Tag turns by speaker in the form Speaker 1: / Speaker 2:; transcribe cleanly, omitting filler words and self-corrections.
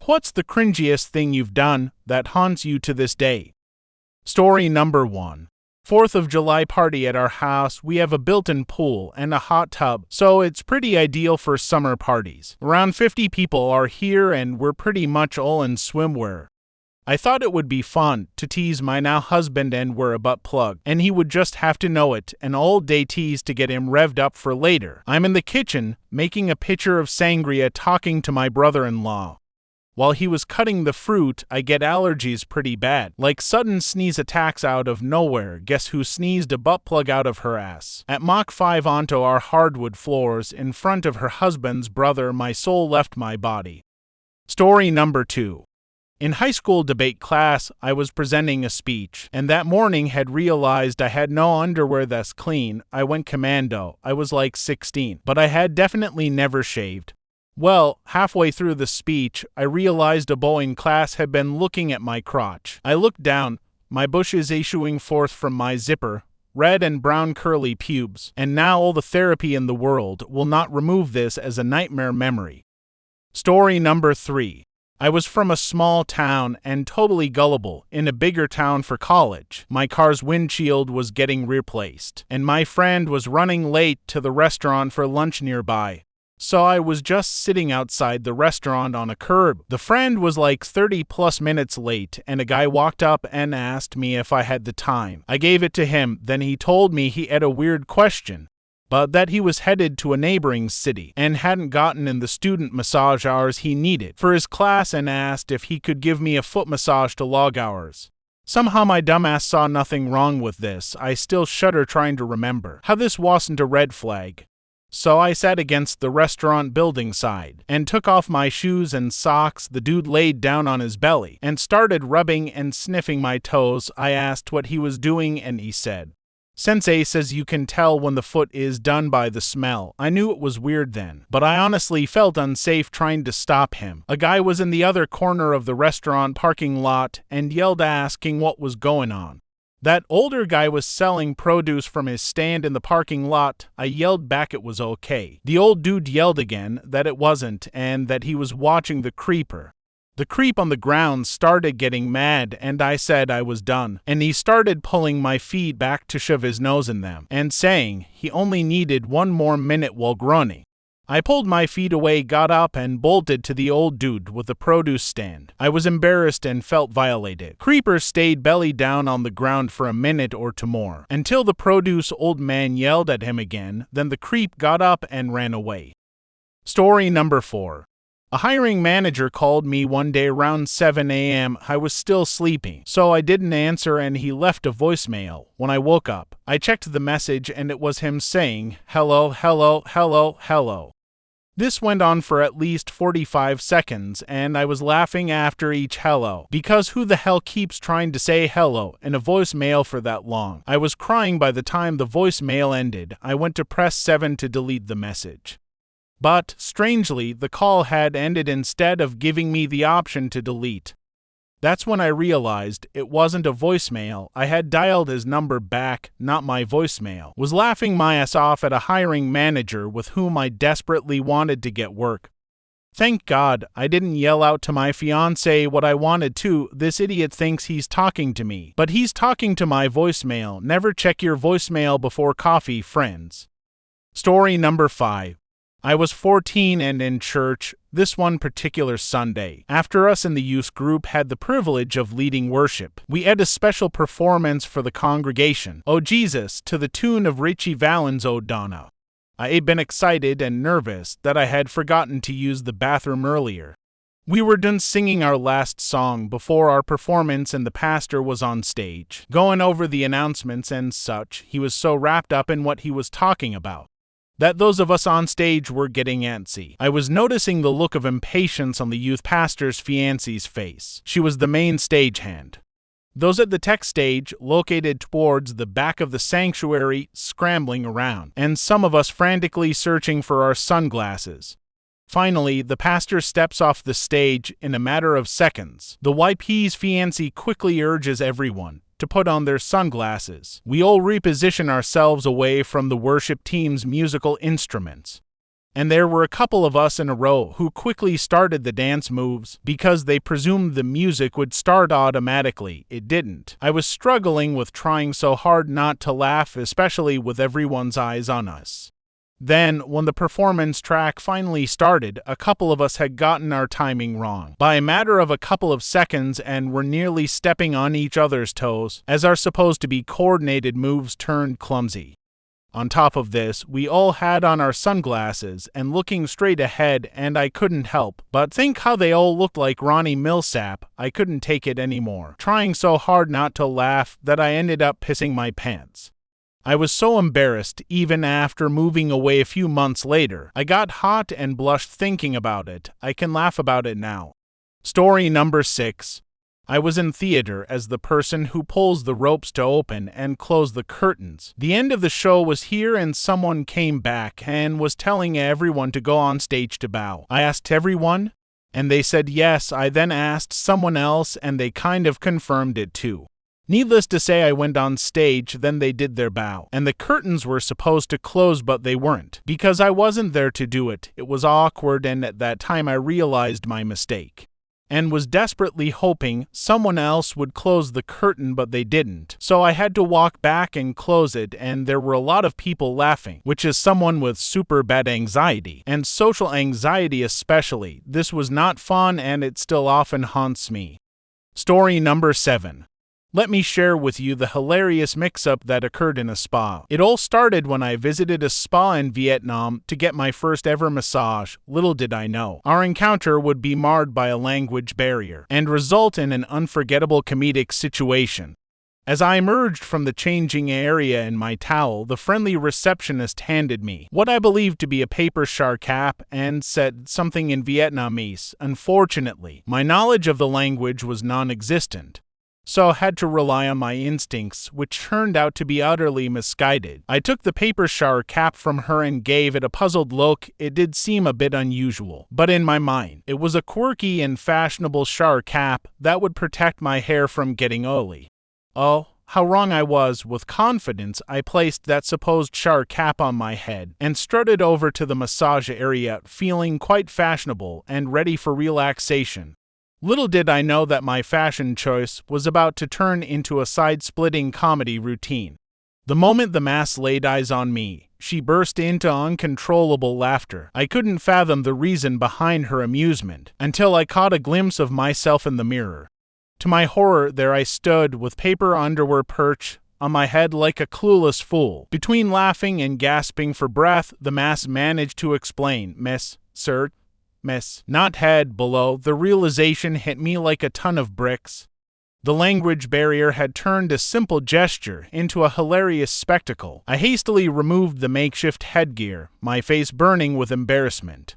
Speaker 1: What's the cringiest thing you've done that haunts you to this day? Story number 1. 4th of July party at our house. We have a built-in pool and a hot tub, so it's pretty ideal for summer parties. Around 50 people are here and we're pretty much all in swimwear. I thought it would be fun to tease my now husband and wear a butt plug, and he would just have to know it, an all-day tease to get him revved up for later. I'm in the kitchen, making a pitcher of sangria, talking to my brother-in-law. While he was cutting the fruit, I get allergies pretty bad, like sudden sneeze attacks out of nowhere. Guess who sneezed a butt plug out of her ass? At Mach 5 onto our hardwood floors, in front of her husband's brother. My soul left my body. Story number 2. In high school debate class, I was presenting a speech, and that morning had realized I had no underwear that's clean. I went commando. I was like 16, but I had definitely never shaved. Well, halfway through the speech, I realized a boy in class had been looking at my crotch. I looked down, my bushes issuing forth from my zipper, red and brown curly pubes, and now all the therapy in the world will not remove this as a nightmare memory. Story number 3. I was from a small town and totally gullible in a bigger town for college. My car's windshield was getting replaced, and my friend was running late to the restaurant for lunch nearby. So I was just sitting outside the restaurant on a curb. The friend was like 30 plus minutes late, and a guy walked up and asked me if I had the time. I gave it to him, then he told me he had a weird question, but that he was headed to a neighboring city and hadn't gotten in the student massage hours he needed for his class, and asked if he could give me a foot massage to log hours. Somehow my dumbass saw nothing wrong with this. I still shudder trying to remember how this wasn't a red flag. So I sat against the restaurant building side and took off my shoes and socks. The dude laid down on his belly and started rubbing and sniffing my toes. I asked what he was doing, and he said, "Sensei says you can tell when the foot is done by the smell." I knew it was weird then, but I honestly felt unsafe trying to stop him. A guy was in the other corner of the restaurant parking lot and yelled, asking what was going on. That older guy was selling produce from his stand in the parking lot. I yelled back it was okay. The old dude yelled again that it wasn't and that he was watching the creeper. The creep on the ground started getting mad, and I said I was done, and he started pulling my feet back to shove his nose in them and saying he only needed one more minute while groaning. I pulled my feet away, got up, and bolted to the old dude with the produce stand. I was embarrassed and felt violated. Creeper stayed belly down on the ground for a minute or two more, until the produce old man yelled at him again. Then the creep got up and ran away. Story number 4. A hiring manager called me one day around 7 a.m. I was still sleeping, so I didn't answer, and he left a voicemail. When I woke up, I checked the message, and it was him saying, "Hello, hello, hello, hello." This went on for at least 45 seconds, and I was laughing after each hello, because who the hell keeps trying to say hello in a voicemail for that long? I was crying by the time the voicemail ended. I went to press 7 to delete the message. But, strangely, the call had ended instead of giving me the option to delete. That's when I realized it wasn't a voicemail. I had dialed his number back, not my voicemail. Was laughing my ass off at a hiring manager with whom I desperately wanted to get work. Thank God I didn't yell out to my fiancée what I wanted to. This idiot thinks he's talking to me, but he's talking to my voicemail. Never check your voicemail before coffee, friends. Story number 5. I was 14 and in church this one particular Sunday. After us in the youth group had the privilege of leading worship, we had a special performance for the congregation, "Oh Jesus," to the tune of Richie Valens' "Oh Donna." I had been excited and nervous that I had forgotten to use the bathroom earlier. We were done singing our last song before our performance, and the pastor was on stage, going over the announcements and such. He was so wrapped up in what he was talking about that those of us on stage were getting antsy. I was noticing the look of impatience on the youth pastor's fiancée's face. She was the main stagehand. Those at the tech stage, located towards the back of the sanctuary, scrambling around, and some of us frantically searching for our sunglasses. Finally, the pastor steps off the stage in a matter of seconds. The YP's fiancée quickly urges everyone to put on their sunglasses. We all reposition ourselves away from the worship team's musical instruments. And there were a couple of us in a row who quickly started the dance moves because they presumed the music would start automatically. It didn't. I was struggling with trying so hard not to laugh, especially with everyone's eyes on us. Then, when the performance track finally started, a couple of us had gotten our timing wrong by a matter of a couple of seconds and were nearly stepping on each other's toes as our supposed to be coordinated moves turned clumsy. On top of this, we all had on our sunglasses and looking straight ahead, and I couldn't help but think how they all looked like Ronnie Millsap. I couldn't take it anymore, trying so hard not to laugh that I ended up pissing my pants. I was so embarrassed, even after moving away a few months later. I got hot and blushed thinking about it. I can laugh about it now. Story number 6. I was in theater as the person who pulls the ropes to open and close the curtains. The end of the show was here and someone came back and was telling everyone to go on stage to bow. I asked everyone, and they said yes. I then asked someone else and they kind of confirmed it too. Needless to say, I went on stage, then they did their bow, and the curtains were supposed to close but they weren't, because I wasn't there to do it. It was awkward, and at that time I realized my mistake, and was desperately hoping someone else would close the curtain, but they didn't. So I had to walk back and close it, and there were a lot of people laughing, which is someone with super bad anxiety, and social anxiety especially. This was not fun, and it still often haunts me. Story number 7. Let me share with you the hilarious mix-up that occurred in a spa. It all started when I visited a spa in Vietnam to get my first ever massage. Little did I know, our encounter would be marred by a language barrier and result in an unforgettable comedic situation. As I emerged from the changing area in my towel, the friendly receptionist handed me what I believed to be a paper char cap and said something in Vietnamese. Unfortunately, my knowledge of the language was non-existent, so I had to rely on my instincts, which turned out to be utterly misguided. I took the paper shower cap from her and gave it a puzzled look. It did seem a bit unusual, but in my mind, it was a quirky and fashionable shower cap that would protect my hair from getting oily. Oh, how wrong I was. With confidence, I placed that supposed shower cap on my head and strutted over to the massage area, feeling quite fashionable and ready for relaxation. Little did I know that my fashion choice was about to turn into a side-splitting comedy routine. The moment the mass laid eyes on me, she burst into uncontrollable laughter. I couldn't fathom the reason behind her amusement until I caught a glimpse of myself in the mirror. To my horror, there I stood with paper underwear perched on my head like a clueless fool. Between laughing and gasping for breath, the mass managed to explain, "Miss, sir, Miss, not head below." The realization hit me like a ton of bricks. The language barrier had turned a simple gesture into a hilarious spectacle. I hastily removed the makeshift headgear, my face burning with embarrassment.